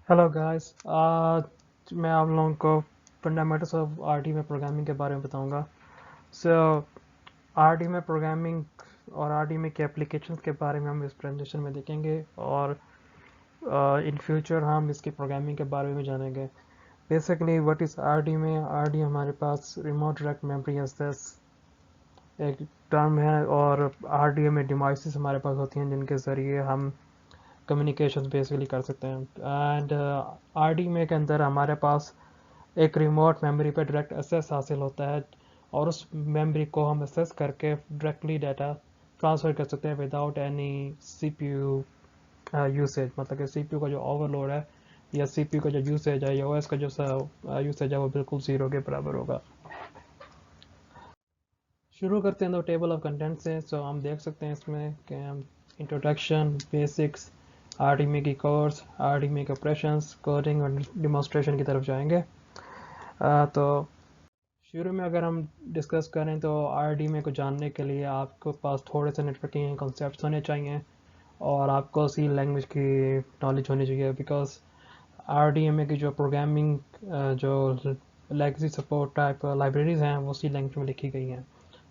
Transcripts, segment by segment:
Hello guys. आज मैं आप लोगों को फंडामेंटल्स ऑफ आरटी में प्रोग्रामिंग के बारे में बताऊंगा। सो आरटी में प्रोग्रामिंग और आरटी में के एप्लीकेशंस के बारे में हम इस प्रेजेंटेशन में देखेंगे और इन फ्यूचर हम इसकी प्रोग्रामिंग के बारे में जानेंगे। बेसिकली व्हाट इज़ आरटी में आरटी हमारे पास रिमोट डायरेक्ट मेमोरी एक्सेस एक टर्म है और आरटी में डिवाइसेस हमारे पास होती हैं जिनके ज़रिए हम कम्युनिकेशन बेसिकली कर सकते हैं। एंड आर डी में के अंदर हमारे पास एक रिमोट मेमोरी पे डायरेक्ट एक्सेस हासिल होता है और उस मेमोरी को हम एक्सेस करके डायरेक्टली डाटा ट्रांसफ़र कर सकते हैं विदाउट एनी सीपीयू यूसेज। मतलब कि सीपीयू का जो ओवरलोड है या सीपीयू का जो यूसेज है या ओएस का जो यूसेज है वो बिल्कुल ज़ीरो के बराबर होगा। शुरू करते हैं तो टेबल ऑफ कंटेंट से। सो हम देख सकते हैं इसमें कि हम इंट्रोडक्शन, बेसिक्स, आरडीमी की कोर्स, आरडीमी के ऑपरेशंस, कोडिंग और डिमॉन्स्ट्रेशन की तरफ जाएंगे। तो शुरू में अगर हम डिस्कस करें तो आरडीमी को जानने के लिए आपके पास थोड़े से नेटवर्किंग कॉन्सेप्ट्स होने चाहिए और आपको सी लैंग्वेज की नॉलेज होनी चाहिए बिकॉज आरडीएमए की जो प्रोग्रामिंग जो लेगसी सपोर्ट टाइप लाइब्रेरीज हैं वो सी लैंग्वेज में लिखी गई हैं।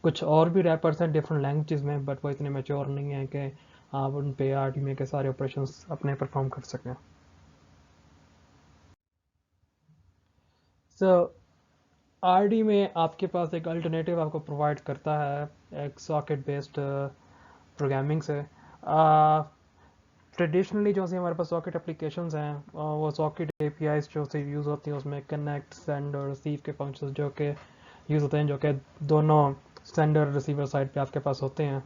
कुछ और भी रैपर्स हैं डिफरेंट लैंग्वेजेस में बट वो इतने मेच्योर नहीं है कि आप उन पे आरडीएमए के सारे ऑपरेशंस अपने परफॉर्म कर सकें। सो आरडी में आपके पास एक अल्टरनेटिव आपको प्रोवाइड करता है एक सॉकेट बेस्ड प्रोग्रामिंग से। ट्रेडिशनली जो से हमारे पास सॉकेट एप्लीकेशंस हैं वो सॉकेट एपीआईज जो से यूज़ होती हैं उसमें कनेक्ट, सेंड और रिसीव के फंक्शंस जो कि यूज़ होते हैं जो कि दोनों सेंडर रिसीवर साइड पे आपके पास होते हैं।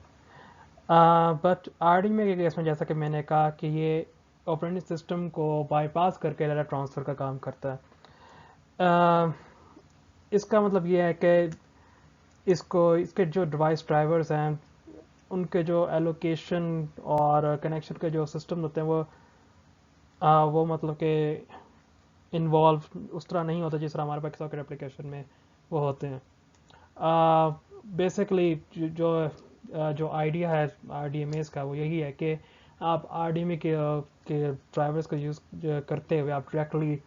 बट आर डी में के केस में जैसा कि मैंने कहा कि ये ऑपरेटिंग सिस्टम को बाईपास करके डाटा ट्रांसफ़र का काम करता है। uh, इसका मतलब ये है कि इसके जो डिवाइस ड्राइवर्स हैं उनके जो एलोकेशन और कनेक्शन के जो सिस्टम होते हैं वो मतलब कि इन्वॉल्व उस तरह नहीं होता जिस तरह हमारे पास सॉकेट एप्लीकेशन में वो होते हैं। बेसिकली जो आइडिया है आर डी एम एस का वो यही है कि आप आर डी एम के ड्राइवर्स को यूज़ करते हुए आप डायरेक्टली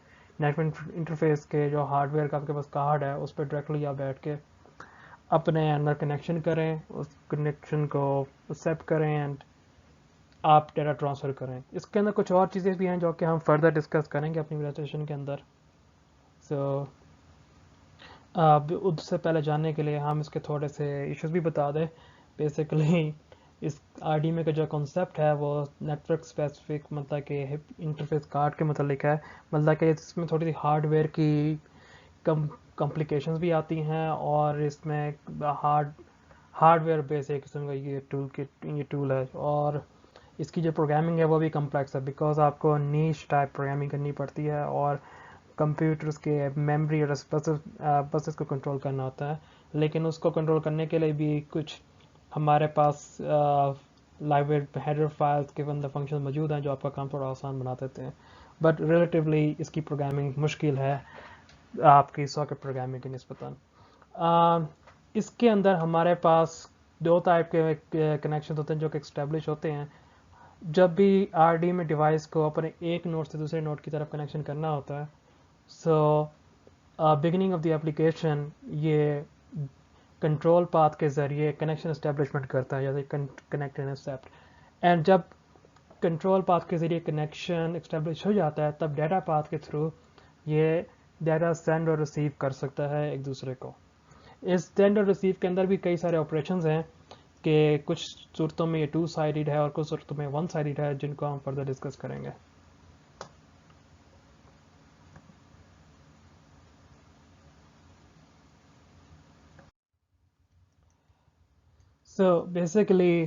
नेटवर्क इंटरफेस के जो हार्डवेयर का आपके पास कार्ड है उस पर डायरेक्टली आप बैठ के अपने अंदर कनेक्शन करें, उस कनेक्शन को एक्सेप्ट करें एंड आप डेटा ट्रांसफ़र करें। इसके अंदर कुछ और चीज़ें भी हैं जो कि हम फर्दर डिस्कस करेंगे अपनी प्रेजेंटेशन के अंदर। सो उससे पहले जानने के लिए हम इसके थोड़े से इश्यूज भी बता दें। बेसिकली इस आर में का जो कॉन्सेप्ट है वो नेटवर्क स्पेसिफिक मतलब कि इंटरफेस कार्ड के मतलब है। मतलब कि इसमें थोड़ी सी हार्डवेयर की कम कॉम्प्लिकेशंस भी आती हैं और इसमें हार्डवेयर बेस एक किस्म का ये टूल है और इसकी जो प्रोग्रामिंग है वो भी कम्प्लेक्स है बिकॉज आपको नीश टाइप प्रोग्रामिंग करनी पड़ती है और कंप्यूटर्स के मेमोरी और बसेस को कंट्रोल करना होता है। लेकिन उसको कंट्रोल करने के लिए भी कुछ हमारे पास लाइब्रेरी हेडर फाइल्स के अंदर फंक्शन मौजूद हैं जो आपका काम थोड़ा आसान बना देते हैं। बट रिलेटिवली इसकी प्रोग्रामिंग मुश्किल है आपकी सॉकेट प्रोग्रामिंग की निस्बतन। इसके अंदर हमारे पास दो टाइप के कनेक्शन होते हैं जो कि एक्स्टेब्लिश होते हैं जब भी आरडी में डिवाइस को अपने एक नोड से दूसरे नोड की तरफ कनेक्शन करना होता है। So beginning of the application ये कंट्रोल पाथ के ज़रिए कनेक्शन इस्टेब्लिशमेंट करता है जैसे कनेक्ट एंड एक्सेप्ट। एंड जब कंट्रोल पाथ के ज़रिए कनेक्शन इस्टेब्लिश हो जाता है तब डाटा पाथ के थ्रू ये डाटा सेंड और रिसीव कर सकता है एक दूसरे को। इस सेंड और रिसीव के अंदर भी कई सारे ऑपरेशंस हैं कि कुछ सूरतों में ये टू साइडेड है और कुछ सूरतों में वन साइडेड है जिनको हम फर्दर डिस्कस करेंगे। सो बेसिकली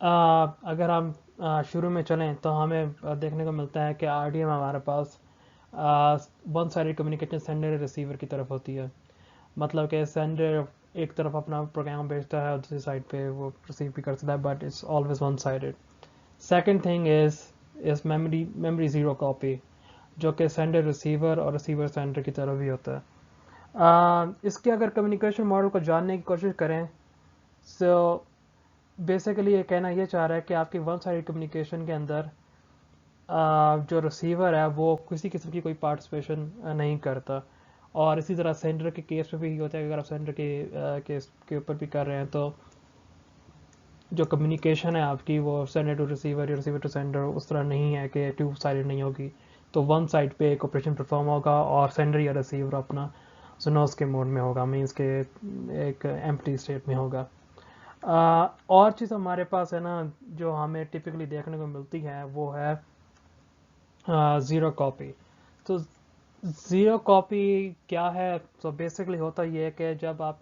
अगर हम शुरू में चलें तो हमें देखने को मिलता है कि आर डी एम हमारे पास one sided communication sender receiver की तरफ होती है। मतलब कि सेंडर एक तरफ अपना प्रोग्राम भेजता है और दूसरी साइड पे वो रिसीव भी कर सकता है but it's always one sided. Second thing is memory zero copy जो कि सेंडर रिसीवर और रिसीवर सेंडर की तरफ भी होता है। इसके अगर कम्युनिकेशन मॉडल को जानने की कोशिश करें सो बेसिकली ये कहना ये चाह रहा है कि आपकी वन साइड कम्युनिकेशन के अंदर जो रिसीवर है वो किसी किस्म की कोई पार्टिसिपेशन नहीं करता। और इसी तरह सेंडर के केस में भी होता है, अगर आप सेंडर के केस के ऊपर भी कर रहे हैं तो जो कम्युनिकेशन है आपकी वो सेंडर टू रिसीवर या रिसीवर टू सेंडर उस तरह नहीं है कि टू साइडेड नहीं होगी। तो वन साइड पे एक ऑपरेशन परफॉर्म होगा और सेंडर या रिसीवर अपना सुनोस के मोड में होगा, मीन्स के एक एम्प्टी स्टेट में होगा। और चीज़ हमारे पास है ना जो हमें टिपिकली देखने को मिलती है वो है ज़ीरो कॉपी। तो ज़ीरो कॉपी क्या है? तो बेसिकली होता ये है कि जब आप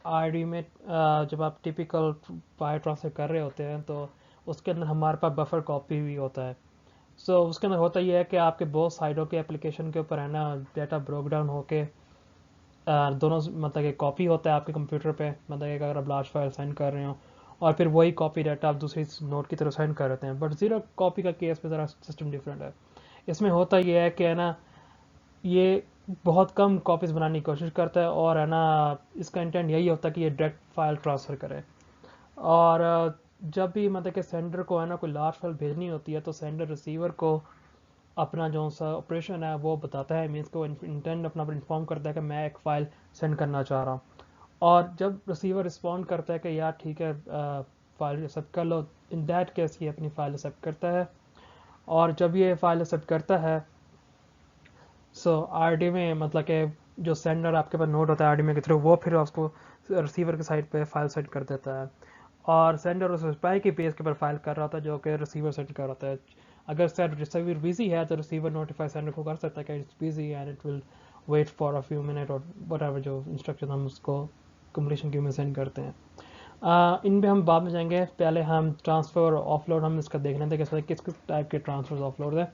आरडी में जब आप टिपिकल फाइल ट्रांसफर कर रहे होते हैं तो उसके अंदर हमारे पास बफर कॉपी भी होता है। सो उसके अंदर होता ये है कि आपके बहुत साइडों के एप्लीकेशन के ऊपर है ना डेटा ब्रोक डाउन होके दोनों मतलब कि कॉपी होता है आपके कंप्यूटर पे, मतलब कि अगर आप लार्ज फाइल सेंड कर रहे हो और फिर वही कॉपी डाटा आप दूसरी नोट की तरफ सेंड कर रहे हैं। बट ज़ीरो कॉपी का केस में ज़रा सिस्टम डिफरेंट है। इसमें होता ये है कि है ना ये बहुत कम कॉपीज़ बनाने की कोशिश करता है और है ना इसका इंटेंट यही होता है कि ये डायरेक्ट फाइल ट्रांसफ़र करे। और जब भी मतलब कि सेंडर को है ना कोई लार्ज फाइल भेजनी होती है तो सेंडर रिसीवर को अपना जो सा ऑपरेशन है वो बताता है, मीन्स को इंटेंट अपना इन्फॉर्म करता है कि मैं एक फ़ाइल सेंड करना चाह रहा हूँ। और जब रिसीवर रिस्पॉन्ड करता है कि यार ठीक है फ़ाइल एक्सेप्ट कर लो, इन दैट केस ये अपनी फ़ाइल एक्सेप्ट करता है। और जब ये फ़ाइल एक्सेप्ट करता है सो आरडी में मतलब कि जो सेंडर आपके पास नोट होता है आरडी में के थ्रू वो फिर उसको रिसीवर के साइड पे फाइल सेंड कर देता है। और सेंडर उस रिप्लाई की पेज के ऊपर फाइल कर रहा होता है जो कि रिसीवर सेंड कर रहा होता है। अगर सर रिसीवर बिजी है तो रिसीवर नोटिफाई सेंडर को कर सकता है कि it's busy and it will wait for a few minute और वट जो इंस्ट्रक्शन हम उसको कंप्लीशन क्यू में सेंड करते हैं। इन पे हम बाद में जाएंगे, पहले हम ट्रांसफ़र और ऑफलोड हम इसका देख लेते हैं किस किस टाइप के ट्रांसफर ऑफलोड है।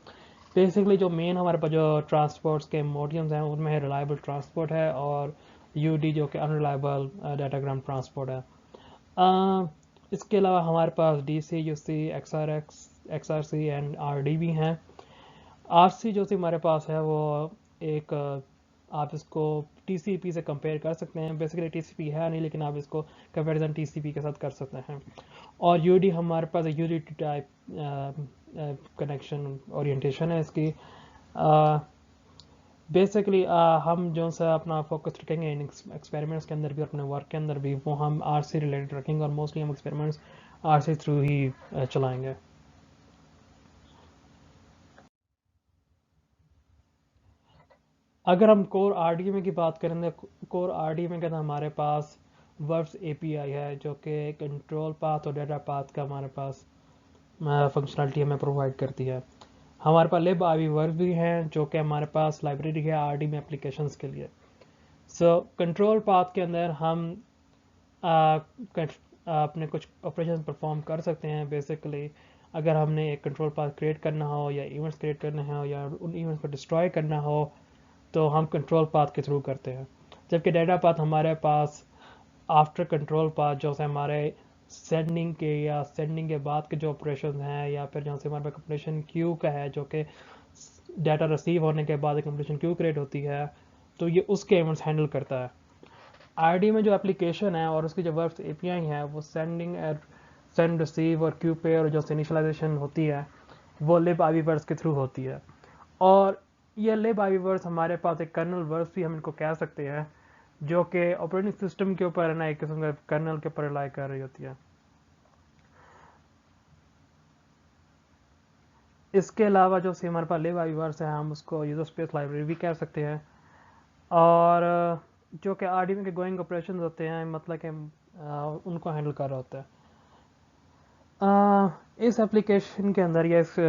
बेसिकली जो मेन हमारे पास जो ट्रांसपोर्ट्स के मोडियम्स हैं उनमें है रिलायबल ट्रांसपोर्ट है और यूडी जो कि अनरिलायबल डाटाग्राम ट्रांसपोर्ट है। इसके अलावा हमारे पास D C U C X R C and R D भी हैं। आर सी जो सी हमारे पास है वो एक आप इसको टी सी पी से कंपेयर कर सकते हैं। बेसिकली टी सी पी है नहीं लेकिन आप इसको कंपेरिजन टी सी पी के साथ कर सकते हैं। और यूडी हमारे पास यूडी टाइप कनेक्शन ओरिएंटेशन है इसकी। बेसिकली हम जो सा अपना फोकस रखेंगे इन एक्सपेरिमेंट्स के अंदर भी अपने वर्क के अंदर भी वो हम आर सी रिलेटेड रखेंगे और मोस्टली हम एक्सपेरिमेंट्स आर सी थ्रू ही चलाएंगे। अगर हम कोर आर डी में की बात करें तो कोर आर डी में कहते हैं हमारे पास वर्ब्स ए पी आई है जो कि कंट्रोल पाथ और डेटा पाथ का हमारे पास फंक्शनलिटी हमें प्रोवाइड करती है। हमारे पास लिब आई वर्ब भी हैं जो कि हमारे पास लाइब्रेरी है आर डी में एप्लीकेशंस के लिए। सो कंट्रोल पाथ के अंदर हम अपने कुछ ऑपरेशन परफॉर्म कर सकते हैं। बेसिकली अगर हमने एक कंट्रोल पाथ क्रिएट करना हो या इवेंट्स क्रिएट करने हो या उन इवेंट्स को डिस्ट्रॉय करना हो तो हम कंट्रोल पाथ के थ्रू करते हैं। जबकि डेटा पाथ हमारे पास आफ्टर कंट्रोल पाथ जो से हमारे सेंडिंग के या सेंडिंग के बाद के जो ऑपरेशन हैं या फिर जहाँ से हमारे पास कंप्लीशन क्यू का है जो कि डाटा रिसीव होने के बाद एक कंप्लीशन क्यू क्रिएट होती है तो ये उसके इवेंट्स हैंडल करता है। आईडी में जो एप्लीकेशन है और उसकी जो वर्ब्स एपीआई है वो सेंड रिसीव और क्यू पे और जो इनिशियलाइजेशन होती है वो लिब आई वर्ड्स के थ्रू होती है। और ये लिब आई वर्ड्स हमारे पास एक कर्नल वर्ड्स भी हम इनको कह सकते हैं जो कि ऑपरेटिंग सिस्टम के ऊपर है ना एक किस्म का कर्नल के ऊपर रिलाई कर रही होती है। इसके अलावा जो सी हमारे पास लिब आई वर्ड्स है हम उसको यूजर स्पेस लाइब्रेरी भी कह सकते हैं। और जो कि आर डी में के गोइंग ऑपरेशन होते हैं मतलब कि उनको हैंडल कर रहा होता है। इस एप्लीकेशन के अंदर या इस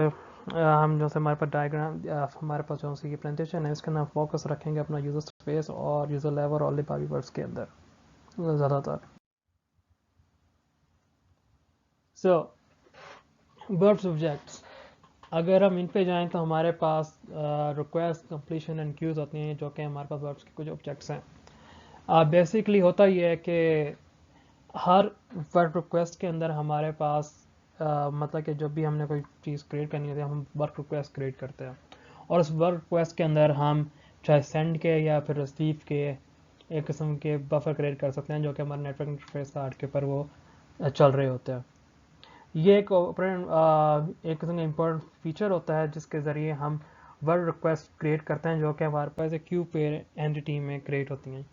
हम जो से हमारे पास डायग्राम हमारे पास जो सी प्रेजेंटेशन है इसके अंदर फोकस रखेंगे अपना यूजर स्पेस और यूजर लेवल और लिब आई वर्ड्स के अंदर ज़्यादातर। सो वर्ब्स ऑब्जेक्ट्स अगर हम इन पे जाएं तो हमारे पास रिक्वेस्ट कंप्लीशन एंड क्यूज होती हैं जो कि हमारे पास वर्ब्स के कुछ ऑब्जेक्ट्स हैं। बेसिकली होता ये है कि हर वर्क रिक्वेस्ट के अंदर हमारे पास मतलब कि जब भी हमने कोई चीज़ क्रिएट करनी होती है हम वर्क रिक्वेस्ट क्रिएट करते हैं और उस वर्क रिक्वेस्ट के अंदर हम चाहे सेंड के या फिर रिसीव के एक किस्म के बफर क्रिएट कर सकते हैं जो कि हमारे नेटवर्क इंटरफेस कार्ड के ऊपर वो चल रहे होते हैं। ये एक एक किस्म का इम्पोर्टेंट फीचर होता है जिसके ज़रिए हम वर्ड रिक्वेस्ट क्रिएट करते हैं जो कि हमारे पास एक क्यू पेयर एंटिटी में क्रिएट होती हैं।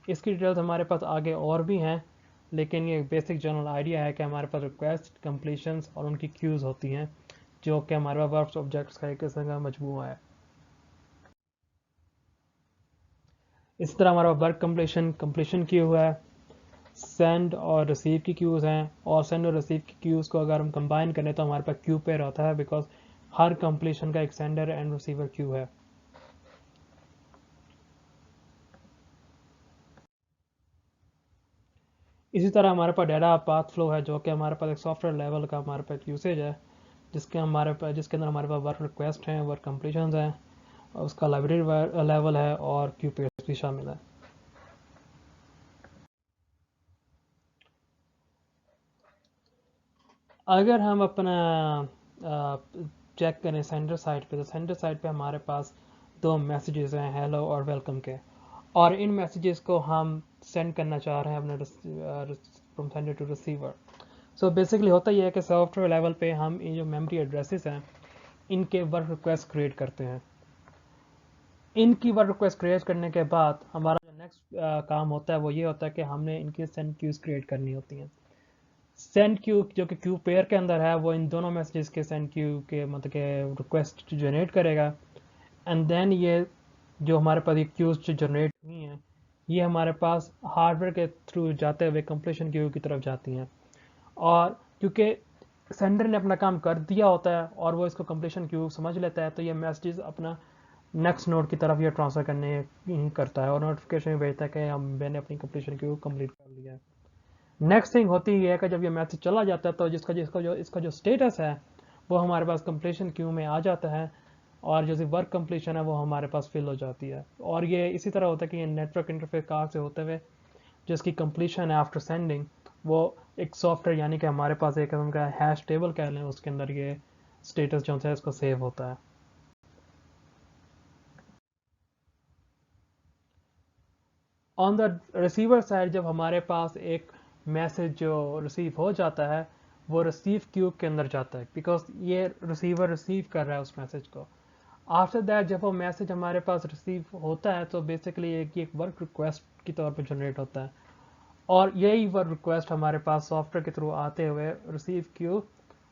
इसकी डिटेल्स हमारे पास आगे और भी हैं, लेकिन ये बेसिक जनरल आइडिया है कि हमारे पास रिक्वेस्ट, कंप्लीशंस और उनकी क्यूज़ होती हैं जो कि हमारे पास वर्ब्स ऑब्जेक्ट्स का एक किस्म का मजमूआ है। इस तरह हमारा वर्क कंप्लीशन क्यू है, सेंड और रिसीव की क्यूज़ हैं, और सेंड और रिसीव की क्यूज़ को अगर हम कंबाइन करें तो हमारे पास क्यू पेयर होता है, बिकॉज हर कंप्लीशन का एक सेंडर एंड रिसीवर क्यू है। इसी तरह हमारे पास डाटा पाथ फ्लो है जो कि हमारे पास एक सॉफ्टवेयर लेवल का हमारे पास यूसेज है, जिसके अंदर हमारे पास वर्क रिक्वेस्ट हैं, वर्क कंप्लीशन हैं, उसका लाइब्रेरी लेवल है और क्यू पेयर्स भी शामिल है। अगर हम अपना चेक करें सेंडर साइड पे, तो सेंडर साइड पे हमारे पास दो मैसेजेस हैं, हेलो और वेलकम के, और इन मैसेजेस को हम सेंड करना चाह रहे हैं अपने from sender to receiver. So basically होता यह है कि सॉफ्टवेयर लेवल पे हम इन जो मेमोरी एड्रेसेस हैं इनके वर्क रिक्वेस्ट क्रिएट करते हैं। इनकी वर्क रिक्वेस्ट क्रिएट करने के बाद हमारा जो नेक्स्ट काम होता है वो ये होता है कि हमने इनकी सेंड क्यूज क्रिएट करनी होती हैं। सेंड क्यू जो कि क्यू पेयर के अंदर है वो इन दोनों मैसेजेस के सेंड क्यू के मतलब के रिक्वेस्ट जनरेट करेगा, एंड देन ये जो हमारे पास ये क्यूज जो जनरेट हुई हैं ये हमारे पास हार्डवेयर के थ्रू जाते हुए कंप्लीशन क्यू की तरफ जाती हैं, और क्योंकि सेंडर ने अपना काम कर दिया होता है और वो इसको कंप्लीशन क्यू समझ लेता है, तो ये मैसेजेस अपना नेक्स्ट नोड की तरफ ये ट्रांसफ़र करने करता है और नोटिफिकेशन भेजता है कि मैंने अपनी कंप्लीशन क्यू कंप्लीट कर लिया है। नेक्स्ट थिंग होती है कि जब ये मैसेज चला जाता है तो इसका जो स्टेटस है वो हमारे पास कंप्लीशन क्यू में आ जाता है, और जो वर्क कंप्लीशन है वो हमारे पास फिल हो जाती है। और ये इसी तरह होता है कि ये नेटवर्क इंटरफेस कार्ड से होते हुए जिसकी कंप्लीशन है आफ्टर सेंडिंग, वो एक सॉफ्टवेयर यानी कि हमारे पास एक किस्म का हैश टेबल कह लें, उसके अंदर ये स्टेटस जो है इसको सेव होता है। ऑन द रिसीवर साइड जब हमारे पास एक मैसेज जो रिसीव हो जाता है वो रिसीव क्यू के अंदर जाता है, बिकॉज ये रिसीवर रिसीव कर रहा है उस मैसेज को। आफ्टर दैट जब वो मैसेज हमारे पास रिसीव होता है तो बेसिकली एक वर्क रिक्वेस्ट की तौर पर जनरेट होता है, और यही वर्क रिक्वेस्ट हमारे पास सॉफ्टवेयर के थ्रू आते हुए रिसीव क्यू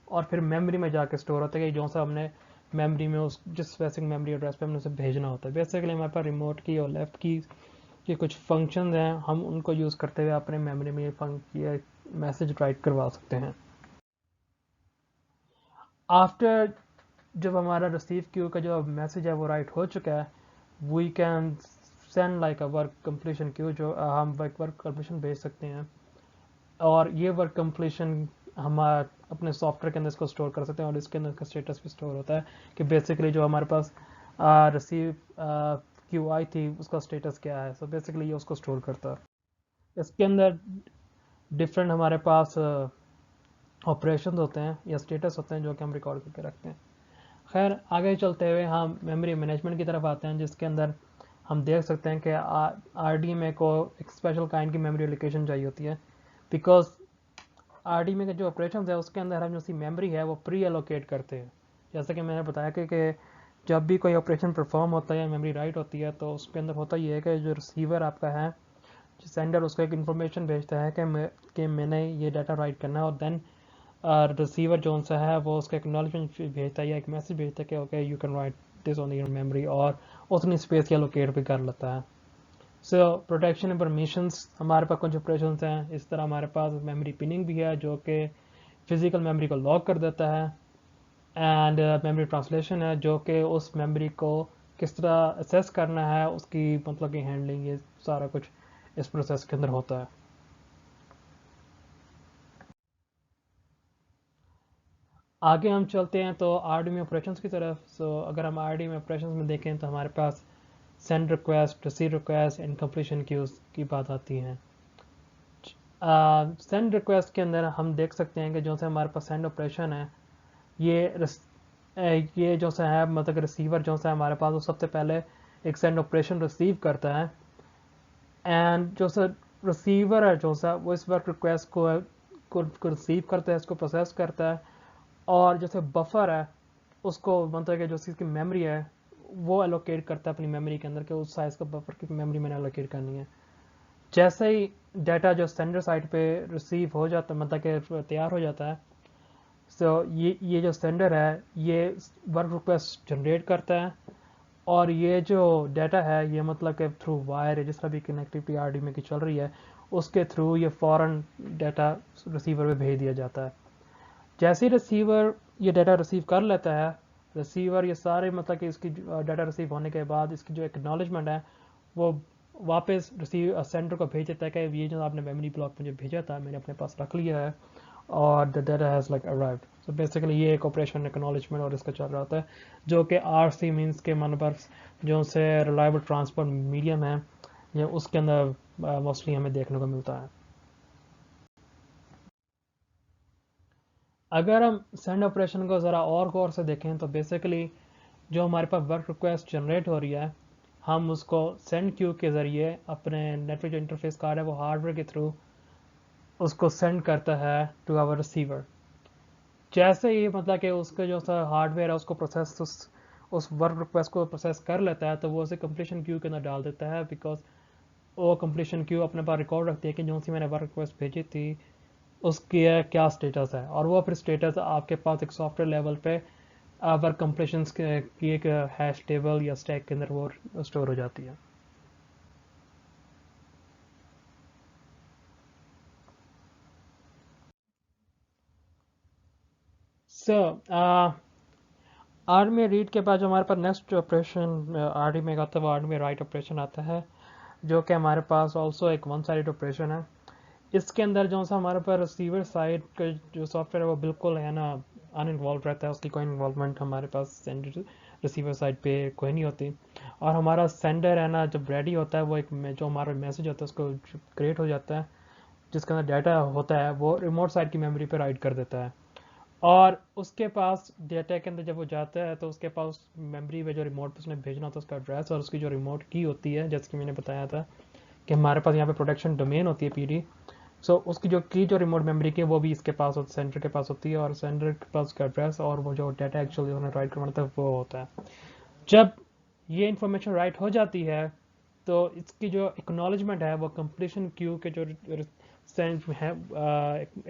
और फिर मेमोरी में जाके स्टोर होता है कि जो सा हमने मेमोरी में उस जिस स्पेसिफिक मेमोरी एड्रेस पे हमने उसे भेजना होता है। बेसिकली हमारे पास रिमोट की और लेफ्ट की के कुछ फंक्शन हैं, हम उनको यूज़ करते हुए अपने मेमोरी में ये मैसेज राइट करवा सकते हैं। आफ्टर जब हमारा रिसीव क्यू का जो मैसेज है वो राइट हो चुका है, we can send like a work completion queue, जो हम वर्क कंप्लीशन भेज सकते हैं, और ये वर्क कंप्लीशन हम अपने सॉफ्टवेयर के अंदर इसको स्टोर कर सकते हैं, और इसके अंदर इसका स्टेटस भी स्टोर होता है कि बेसिकली जो हमारे पास रिसीव क्यू आई थी उसका स्टेटस क्या है। सो बेसिकली ये उसको स्टोर करता है। इसके अंदर डिफरेंट हमारे पास ऑपरेशन होते हैं या स्टेटस होते हैं जो कि हम रिकॉर्ड करके रखते हैं। खैर आगे चलते हुए हम मेमोरी मैनेजमेंट की तरफ आते हैं, जिसके अंदर हम देख सकते हैं कि आर डी में को एक स्पेशल काइंड की मेमोरी लोकेशन चाहिए होती है, बिकॉज आर डी में के जो ऑपरेशन है उसके अंदर हम जो सी मेमोरी है वो प्री एलोकेट करते हैं। जैसे कि मैंने बताया कि जब भी कोई ऑपरेशन परफॉर्म होता है या मेमोरी राइट होती है तो उसके अंदर होता ये है कि जो रिसीवर आपका है, सेंडर उसको एक इन्फॉर्मेशन भेजता है कि मैंने ये डाटा राइट करना है, और देन रिसीवर जो सा है वो उसका एक्नॉलेजमेंट भेजता है या एक मैसेज भेजता है कि okay you can write this on your memory, और उतनी स्पेस की एलोकेट भी कर लेता है। सो प्रोटेक्शन एंड परमिशंस हमारे पास कुछ ऑपरेशन हैं। इस तरह हमारे पास मेमोरी पिनिंग भी है जो कि फिजिकल मेमोरी को लॉक कर देता है, एंड मेमोरी ट्रांसलेशन है जो कि उस मेमोरी को किस तरह असेस करना है उसकी मतलब की हैंडलिंग, ये सारा कुछ इस प्रोसेस के अंदर होता है। आगे हम चलते हैं तो आरडीएम ऑपरेशंस की तरफ। सो अगर हम आरडीएम ऑपरेशंस में देखें तो हमारे पास send request, receive request and completion queues की बात आती है। सेंड रिक्वेस्ट के अंदर हम देख सकते हैं कि जो से हमारे पास सेंड ऑपरेशन है ये जो सा है मतलब रिसीवर जो सा है हमारे पास वो सबसे पहले एक सेंड ऑपरेशन रिसीव करता है, एंड जो सा रिसीवर है जो सा वो इस वर्क रिक्वेस्ट को को रिसीव करता है, इसको प्रोसेस करता है, और जैसे बफर है उसको मतलब कि जो इसकी मेमोरी है वो एलोकेट करता है अपनी मेमोरी के अंदर कि उस साइज़ का बफर की मेमोरी मैंने एलोकेट करनी है। जैसे ही डाटा जो सेंडर साइड पे रिसीव हो जाता है मतलब कि तैयार हो जाता है, सो ये जो सेंडर है ये वर्क रिक्वेस्ट जनरेट करता है, और ये जो डाटा है ये मतलब कि थ्रू वायर जिस तरह भी कनेक्टिविटी आरडी में की चल रही है उसके थ्रू ये फ़ौरन डाटा रिसीवर पे भेज दिया जाता है। जैसे ही रिसीवर ये डाटा रिसीव कर लेता है, रिसीवर ये सारे मतलब कि इसकी डाटा रिसीव होने के बाद इसकी जो एक्नॉलेजमेंट है वो वापस रिसीव सेंडर को भेज देता है कि ये जो आपने मेमोरी ब्लॉक मुझे भेजा था मैंने अपने पास रख लिया है और the data has like arrived. So basically ये एक ऑपरेशन एक्नॉलेजमेंट और इसका चल रहा होता है जो कि आरसी मीन्स के मन पर जो से रिलायबल ट्रांसपोर्ट मीडियम है ये उसके अंदर मोस्टली हमें देखने को मिलता है। अगर हम सेंड ऑपरेशन को ज़रा और गौर से देखें तो बेसिकली जो हमारे पास वर्क रिक्वेस्ट जनरेट हो रही है हम उसको सेंड क्यू के ज़रिए अपने नेटवर्क जो इंटरफेस कार्ड है वो हार्डवेयर के थ्रू उसको सेंड करता है टू आवर रिसीवर। जैसे ही मतलब कि उसका जो सा हार्डवेयर है उसको प्रोसेस उस वर्क रिक्वेस्ट को प्रोसेस कर लेता है तो वो उसे कंप्लीशन क्यू के अंदर डाल देता है, बिकॉज वो कंप्लीशन क्यू अपने पास रिकॉर्ड रखती है कि जो सी मैंने वर्क रिक्वेस्ट भेजी थी उसकी क्या स्टेटस है, और वो फिर स्टेटस आपके पास एक सॉफ्टवेयर लेवल पे वर्क कंप्लीशन की एक हैश टेबल या स्टैक के अंदर वो स्टोर हो जाती है। सो आर में रीड के बाद जो हमारे पास नेक्स्ट ऑपरेशन आर में आता है वो आर में राइट ऑपरेशन आता है जो कि हमारे पास ऑल्सो एक वन साइड ऑपरेशन है। इसके अंदर जो सा हमारे पास रिसीवर साइड का जो सॉफ्टवेयर है वो बिल्कुल है ना अनइन्वॉल्व रहता है, उसकी कोई इन्वॉल्वमेंट हमारे पास सेंडर रिसीवर साइड पे कोई नहीं होती, और हमारा सेंडर है ना जब रेडी होता है वो एक जो हमारा मैसेज होता है उसको क्रिएट हो जाता है जिसके अंदर डाटा होता है वो रिमोट साइड की मेमोरी पे राइट कर देता है, और उसके पास डाटा के अंदर जब वो जाता है तो उसके पास मेमोरी में जो रिमोट पे उसने भेजना होता है उसका एड्रेस और उसकी जो रिमोट की होती है जैसे कि मैंने बताया था कि हमारे पास यहाँ पे प्रोटेक्शन डोमेन होती है पीडी। सो उसकी जो की जो रिमोट मेमोरी की है वो भी इसके पास होती है, सेंटर के पास होती है, और सेंटर के पास उसका एड्रेस और वो जो डाटा एक्चुअली उन्होंने राइट करवाना था वो होता है। जब ये इंफॉर्मेशन राइट हो जाती है तो इसकी जो एक्नॉलेजमेंट है वो कंप्लीशन क्यू के जो सेंस है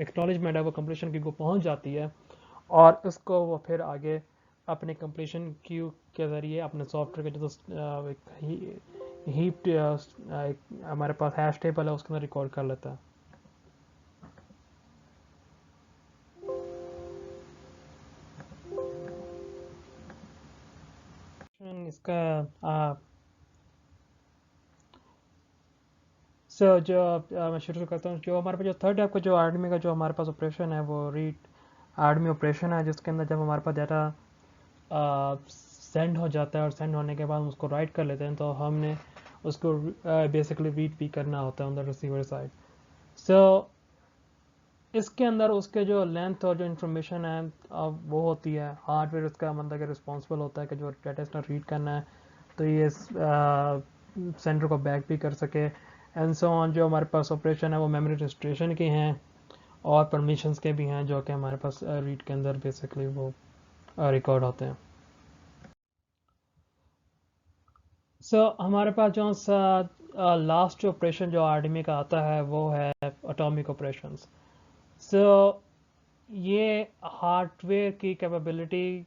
एक्नॉलेजमेंट है वो कंप्लीशन क्यू को पहुंच जाती है, और उसको वो फिर आगे अपने कंप्लीशन क्यू के ज़रिए अपने सॉफ्टवेयर के जो हीप हमारे पास हैश टेबल है उसके अंदर रिकॉर्ड कर लेता है। इसका जो मैं शुरू करता हूँ, जो हमारे पास जो थर्ड टाइप का जो आर्मी का जो हमारे पास ऑपरेशन है वो रीड आर्मी ऑपरेशन है, जिसके अंदर जब हमारे पास डाटा सेंड हो जाता है और सेंड होने के बाद हम उसको राइट कर लेते हैं तो हमने उसको बेसिकली रीड भी करना होता है ऑन द रिसीवर साइड। सो इसके अंदर उसके जो लेंथ और जो इन्फॉर्मेशन है वो होती है हार्डवेयर उसका मतलब कि रिस्पॉन्सिबल होता है कि जो डाटा इसने रीड करना है तो ये सेंडर को बैक भी कर सके एंड सो ऑन। जो हमारे पास ऑपरेशन है वो मेमोरी रजिस्ट्रेशन के हैं और परमिशंस के भी हैं जो कि हमारे पास रीड के अंदर बेसिकली वो रिकॉर्ड होते हैं। हमारे पास जो सा लास्ट ऑपरेशन जो आरडीमी का आता है वो है एटॉमिक ऑपरेशंस। सो ये हार्डवेयर की कैपेबिलिटी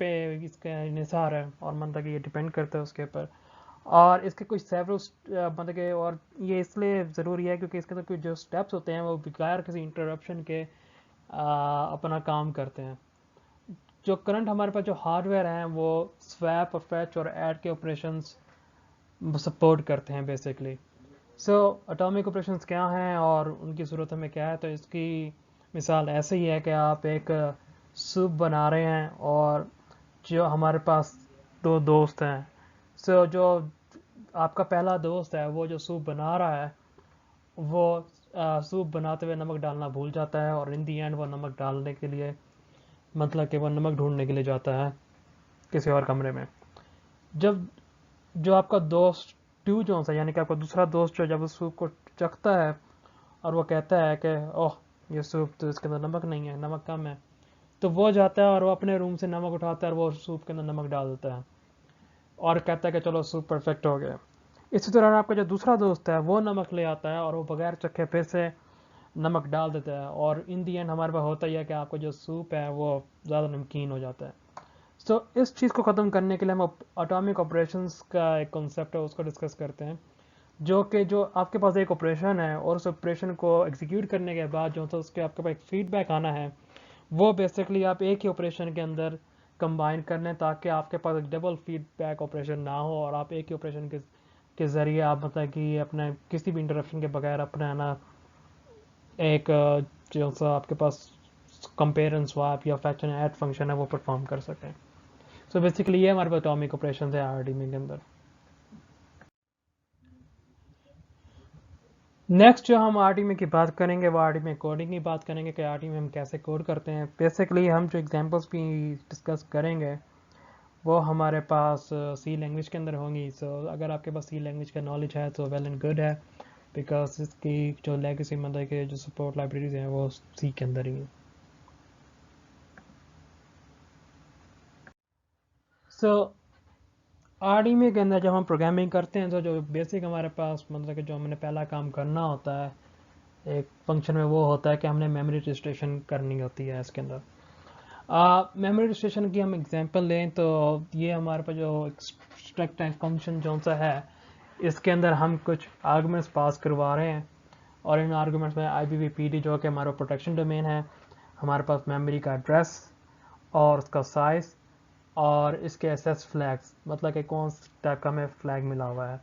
पे इसका निसार है और मतलब कि ये डिपेंड करता है उसके ऊपर, और इसके कुछ सेवरल मतलब कि और ये इसलिए ज़रूरी है क्योंकि इसके अंदर कुछ जो स्टेप्स होते हैं वो बगैर किसी इंटरप्शन के अपना काम करते हैं। जो करंट हमारे पास जो हार्डवेयर हैं वो स्वैप और फैच और ऐड के ऑपरेशंस सपोर्ट करते हैं बेसिकली। एटॉमिक ऑपरेशंस क्या हैं और उनकी ज़रूरत हमें क्या है, तो इसकी मिसाल ऐसे ही है कि आप एक सूप बना रहे हैं और जो हमारे पास दो दोस्त हैं। जो आपका पहला दोस्त है वो जो सूप बना रहा है वो सूप बनाते हुए नमक डालना भूल जाता है और इन दी एंड वो नमक डालने के लिए मतलब कि वो नमक ढूंढने के लिए जाता है किसी और कमरे में। जब जो आपका दोस्त टू जो सा यानी कि आपका दूसरा दोस्त जो जब उस सूप को चखता है और वो कहता है कि ओह ये सूप तो इसके अंदर नमक नहीं है, नमक कम है। तो वो जाता है और वो अपने रूम से नमक उठाता है और वो सूप के अंदर नमक डाल देता है और कहता है कि चलो सूप परफेक्ट हो गया। इसी तरह आपका जो दूसरा दोस्त है वो नमक ले आता है और वो बगैर चखे फिर से नमक डाल देता है, और इन दी एंड हमारे पास होता ही है कि आपका जो सूप है वो ज़्यादा नमकीन हो जाता है। सो इस चीज़ को ख़त्म करने के लिए हम एटॉमिक ऑपरेशंस का एक कॉन्सेप्ट है उसको डिस्कस करते हैं, जो कि जो आपके पास एक ऑपरेशन है और उस ऑपरेशन को एग्जीक्यूट करने के बाद जो तो उसके आपके पास एक फीडबैक आना है, वो बेसिकली आप एक ही ऑपरेशन के अंदर कंबाइन कर लें ताकि आपके पास एक डबल फीडबैक ऑपरेशन ना हो और आप एक ही ऑपरेशन के ज़रिए आप मतलब कि अपने किसी भी इंटरप्शन के बगैर अपना ना एक जो सा आपके पास कंपेयर एंड स्वैप या फैक्शन ऐड फंक्शन है वो परफॉर्म कर सकें। सो बेसिकली ये हमारे पास एटॉमिक ऑपरेशन है आरडीएमए के अंदर। नेक्स्ट जो हम आरडीएमए की बात करेंगे वो आरडीएमए कोडिंग की बात करेंगे कि आरडीएमए हम कैसे कोड करते हैं। बेसिकली हम जो एग्जांपल्स भी डिस्कस करेंगे वो हमारे पास सी लैंग्वेज के अंदर होंगी। सो अगर आपके पास सी लैंग्वेज का नॉलेज है तो वेल एंड गुड है, बिकॉज इसकी जो लेगेसी मतलब के जो सपोर्ट लाइब्रेरीज हैं वो सी के अंदर ही हैं। सो आरडीएमए के अंदर जब हम प्रोग्रामिंग करते हैं तो जो बेसिक हमारे पास मतलब कि जो हमने पहला काम करना होता है एक फंक्शन में वो होता है कि हमने मेमोरी रजिस्ट्रेशन करनी होती है इसके अंदर। मेमोरी रजिस्ट्रेशन की हम एग्जांपल लें तो ये हमारे पास जो एक्सट्रैक्ट टाइप फंक्शन जो सा है इसके अंदर हम कुछ आर्गुमेंट्स पास करवा रहे हैं और इन आर्गुमेंट्स में IPv4 जो कि हमारा प्रोटेक्शन डोमेन है, हमारे पास मेमोरी का एड्रेस और उसका साइज और इसके एसएस फ्लैग्स मतलब कि कौन टाइप का हमें फ्लैग मिला हुआ है,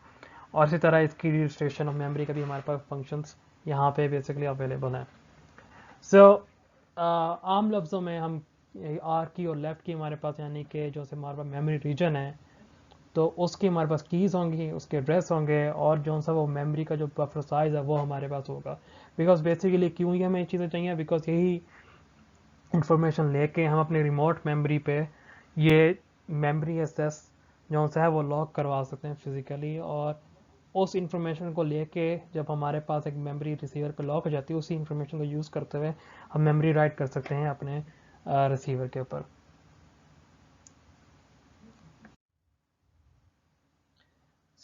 और इसी तरह इसकी रजिस्ट्रेशन ऑफ मेमोरी का भी हमारे पास फंक्शंस यहाँ पे बेसिकली अवेलेबल हैं। सो आम लफ्ज़ों में हम आर की और लेफ्ट की हमारे पास यानी कि जो से हमारे पास मेमोरी रीजन है तो उसकी हमारे पास कीज़ होंगी, उसके एड्रेस होंगे और जो सा वो मेमोरी का जो बफर साइज़ है वो हमारे पास होगा। बिकॉज बेसिकली क्यों ही हमें ये चीज़ें चाहिए, बिकॉज यही इंफॉर्मेशन लेके हम अपनी रिमोट मेमोरी पे ये मेमोरी एक्सेस जो सा है वो लॉक करवा सकते हैं फिज़िकली, और उस इंफॉर्मेशन को लेके जब हमारे पास एक मेमोरी रिसीवर पे लॉक हो जाती है उसी इंफॉर्मेशन को यूज़ करते हुए हम मेमोरी राइट कर सकते हैं अपने रिसीवर के ऊपर।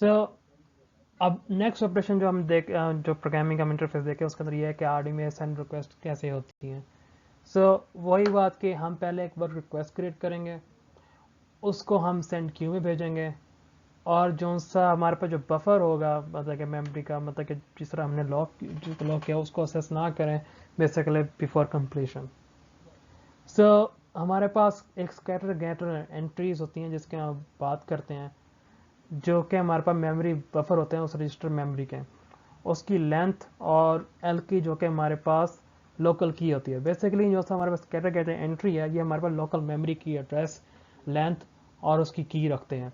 सो अब नेक्स्ट ऑपरेशन जो हम जो प्रोग्रामिंग का इंटरफेस देखें उसके अंदर ये है कि आरडीएमए सेंड रिक्वेस्ट कैसे होती हैं। सो वही बात कि हम पहले एक बार रिक्वेस्ट क्रिएट करेंगे, उसको हम सेंड क्यू में भेजेंगे और जो सा हमारे पास जो बफर होगा मतलब कि मेमोरी का मतलब कि जिस तरह हमने जिसको लॉक किया उसको असेस ना करें बेसिकली बिफोर कंप्लीशन। सो हमारे पास एक स्कैटर गेटर एंट्रीज होती हैं जिसके हम बात करते हैं, जो कि हमारे पास मेमोरी बफर होते हैं उस रजिस्टर मेमोरी के, उसकी लेंथ और एल की जो कि हमारे पास लोकल की होती है। बेसिकली जो सा हमारे पास स्कैटर गेटर एंट्री है ये हमारे पास लोकल मेमोरी की एड्रेस, लेंथ और उसकी की रखते हैं।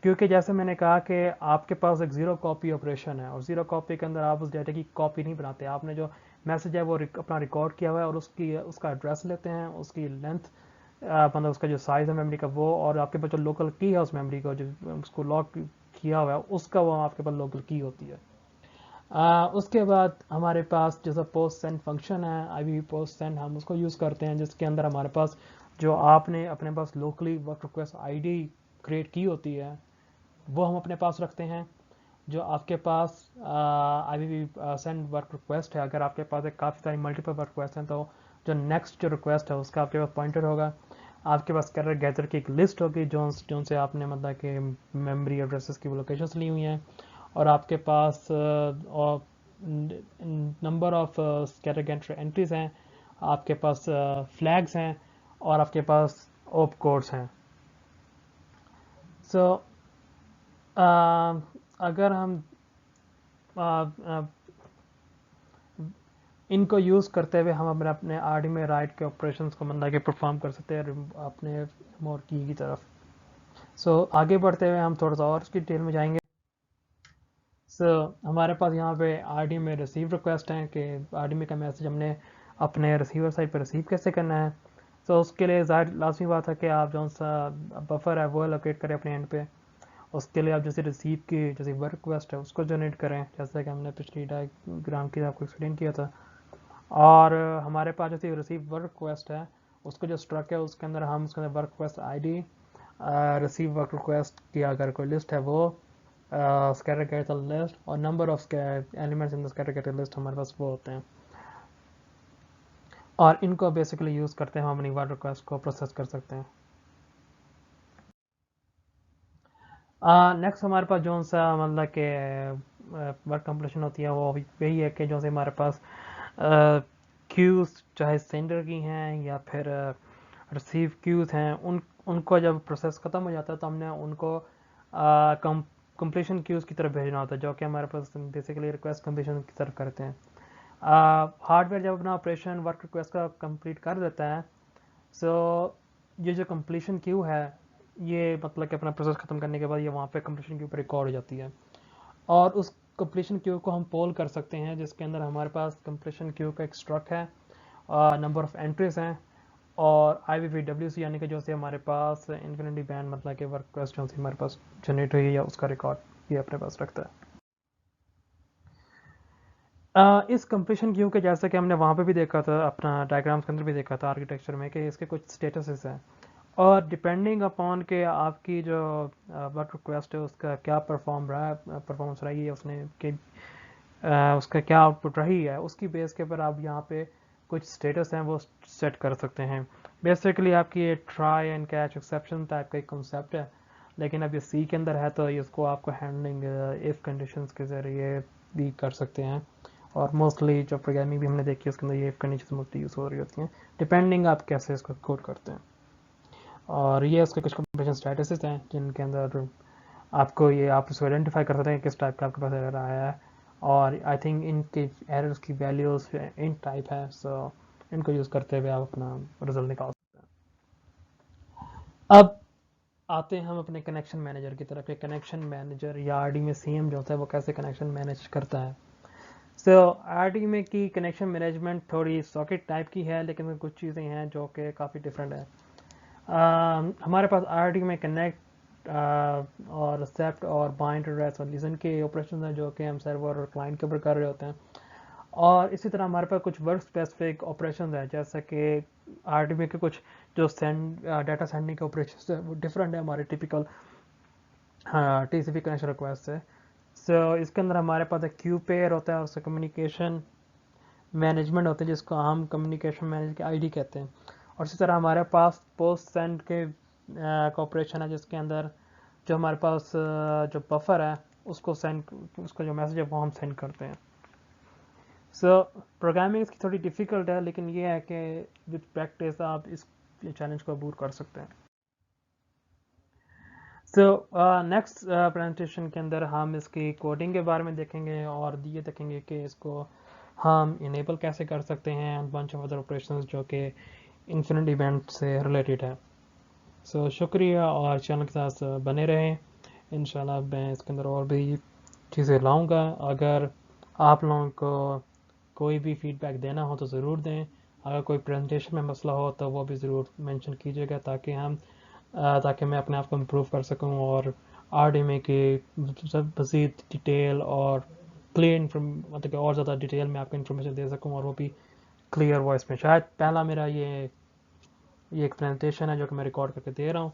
क्योंकि जैसे मैंने कहा कि आपके पास एक ज़ीरो कॉपी ऑपरेशन है और ज़ीरो कॉपी के अंदर आप उस डाटा की कॉपी नहीं बनाते, आपने जो मैसेज है वो अपना रिकॉर्ड किया हुआ है और उसका एड्रेस लेते हैं, उसकी लेंथ मतलब उसका जो साइज़ है मेमोरी का वो, और आपके पास जो लोकल की है उस मेमोरी को जो उसको लॉक किया हुआ है उसका वो आपके पास लोकल की होती है। उसके बाद हमारे पास जैसा पोस्ट सेंड फंक्शन है IPv पोस्ट सेंड हम उसको यूज़ करते हैं जिसके अंदर हमारे पास जो आपने अपने पास locally work request ID create की होती है वो हम अपने पास रखते हैं। जो आपके पास IPv सेंड वर्क रिक्वेस्ट है, अगर आपके पास एक काफ़ी सारी मल्टीपल वर्क रिक्वेस्ट हैं तो जो नेक्स्ट जो रिक्वेस्ट है उसका आपके पास पॉइंटर होगा। आपके पास कैरेक्टर गैदर की एक लिस्ट होगी जो से आपने मतलब कि मेमोरी एड्रेसेस की लोकेशंस ली हुई हैं, और आपके पास number of character gather entries हैं, आपके पास फ्लैग्स हैं और आपके पास ओप कोड्स हैं। सो अगर हम इनको यूज़ करते हुए हम अपने आरडीएमए राइट के ऑपरेशंस को मतलब कि परफॉर्म कर सकते हैं अपने मोर की तरफ। सो आगे बढ़ते हुए हम थोड़ा सा और उसकी डिटेल में जाएंगे। सो हमारे पास यहाँ पे आरडीएमए रिसीव रिक्वेस्ट है कि आरडीएमए का मैसेज हमने अपने रिसीवर साइड पर रिसीव कैसे करना है। सो उसके लिए ज़ाहिर लाजमी बात है कि आप जो सा बफर है वो लोकेट करें अपने एंड पे। उसके लिए आप जैसे रिसीव की जैसे वर्क रिक्वेस्ट है उसको जनरेट करें, जैसे कि हमने पिछली डायग्राम की आपको एक्सप्लेन किया था। और हमारे पास जैसे रिसीव वर्क रिक्वेस्ट है, उसको जो स्ट्रक है उसके अंदर हम उसके अंदर work request ID, receive work request की अगर कोई लिस्ट है वो स्कैटर कैरेक्टर लिस्ट, और number of elements in the scatter character list हमारे पास वो होते हैं, और इनको बेसिकली यूज़ करते हैं हम अपनी वर्क रिक्वेस्ट को प्रोसेस कर सकते हैं। नेक्स्ट हमारे पास जो सा मतलब कि वर्क कंप्लीशन होती है वो यही है कि जो से हमारे पास क्यूज़ चाहे सेंडर की हैं या फिर रिसीव क्यूज़ हैं, उनको जब प्रोसेस ख़त्म हो जाता है तो हमने उनको कंप्लीशन क्यूज़ की तरफ भेजना होता है, जो कि हमारे पास बेसिकली रिक्वेस्ट कंप्लीशन की तरफ करते हैं। हार्डवेयर जब अपना ऑपरेशन वर्क रिक्वेस्ट का कंप्लीट कर देता है, सो ये जो कंप्लीशन क्यू है ये मतलब कि अपना प्रोसेस ख़त्म करने के बाद ये वहाँ पे कंप्लीशन क्यू पर रिकॉर्ड हो जाती है, और उस कंप्लीशन क्यू को हम पोल कर सकते हैं, जिसके अंदर हमारे पास कंप्लीशन क्यू का एक स्ट्रक है, नंबर ऑफ एंट्रीज हैं, और IVWC यानी कि जो से हमारे पास इन्फिनिटी बैंड मतलब कि वर्क रिक्वेस्ट जो हमारे पास जनरेट हुई है या उसका रिकॉर्ड ये अपने पास रखता है। इस कंप्लीशन क्यू के जैसे कि हमने वहाँ पे भी देखा था, अपना डायग्राम्स के अंदर भी देखा था आर्किटेक्चर में, कि इसके कुछ स्टेटसेस हैं, और डिपेंडिंग अपॉन के आपकी जो वर्क रिक्वेस्ट है उसका क्या परफॉर्मेंस रही है उसने कि उसका क्या आउटपुट रही है, उसकी बेस के ऊपर आप यहाँ पे कुछ स्टेटस हैं वो सेट कर सकते हैं। बेसिकली आपकी ये try and catch exception type का एक कॉन्सेप्ट है, लेकिन अब ये सी के अंदर है तो इसको आपको हैंडलिंग इफ़ कंडीशंस के ज़रिए भी कर सकते हैं, और मोस्टली जो प्रोग्रामिंग भी हमने देखी है उसके अंदर ये इफ़ कंडीशन मोस्टली यूज़ हो रही होती हैं, डिपेंडिंग आप कैसे इसको कोड करते हैं। और ये उसके कुछ कंप्लीशन स्टेटसेस हैं जिनके अंदर आपको ये आप उसको आइडेंटिफाई कर सकते हैं किस टाइप का आपके पास एरर आया है, और आई थिंक इनके एरर्स की वैल्यूज इन टाइप है, सो इनको यूज़ करते हुए आप अपना रिजल्ट निकाल सकते हैं। अब आते हैं हम अपने कनेक्शन मैनेजर की तरफ। कनेक्शन मैनेजर या RD में CM जो होता है वो कैसे कनेक्शन मैनेज करता है। सो RD में की कनेक्शन मैनेजमेंट थोड़ी सॉकेट टाइप की है, लेकिन कुछ चीज़ें हैं जो कि काफ़ी डिफरेंट है। हमारे पास RD में कनेक्ट और एक्सेप्ट और बाइंड एड्रेस और लिसन के ऑपरेशन हैं जो कि हम सर्वर और क्लाइंट के ऊपर कर रहे होते हैं, और इसी तरह हमारे पास कुछ वर्क स्पेसिफिक ऑपरेशन हैं, जैसे कि RDB के कुछ जो डाटा सेंडिंग के ऑपरेशन है वो डिफरेंट है हमारे टिपिकल TCP कनेक्शन रिक्वेस्ट से। सो इसके अंदर हमारे पास एक क्यू पेयर होता है और उससे कम्युनिकेशन मैनेजमेंट होते हैं जिसको हम कम्युनिकेशन मैनेजर के ID कहते हैं, और इसी तरह हमारे पास पोस्ट सेंड के कॉपरेशन है जिसके अंदर जो हमारे पास जो बफर है उसको उसका जो मैसेज है वो हम सेंड करते हैं। सो प्रोग्रामिंग इसकी थोड़ी डिफ़िकल्ट है, लेकिन ये है कि विद प्रैक्टिस आप इस चैलेंज को अबूर कर सकते हैं। सो नेक्स्ट प्रेजेंटेशन के अंदर हम इसकी कोडिंग के बारे में देखेंगे, और ये देखेंगे कि इसको हम इनेबल कैसे कर सकते हैं, बंच ऑफ अदर ऑपरेशंस जो कि इन्फिनिटी इवेंट से रिलेटेड है। सो शुक्रिया, और चैनल के साथ बने रहें। इंशाल्लाह मैं इसके अंदर और भी चीज़ें लाऊंगा। अगर आप लोगों को कोई भी फीडबैक देना हो तो ज़रूर दें। अगर कोई प्रेजेंटेशन में मसला हो तो वो भी ज़रूर मेंशन कीजिएगा, ताकि मैं अपने आप को इम्प्रूव कर सकूं, और RDMA की मज़ीद डिटेल और क्लियर मतलब कि और ज़्यादा डिटेल में आपको इन्फॉर्मेशन दे सकूं, और वो भी क्लियर वॉइस में। शायद पहला मेरा ये एक प्रेजेंटेशन है जो कि मैं रिकॉर्ड करके दे रहा हूँ।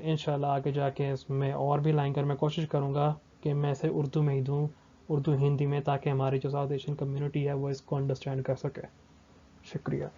इंशाल्लाह आगे जाके इसमें और भी लाइन कर मैं कोशिश करूँगा कि मैं इसे उर्दू में ही दूँ, उर्दू हिंदी में, ताकि हमारी जो साउथ एशियन कम्युनिटी है वो इसको अंडरस्टैंड कर सके। शुक्रिया।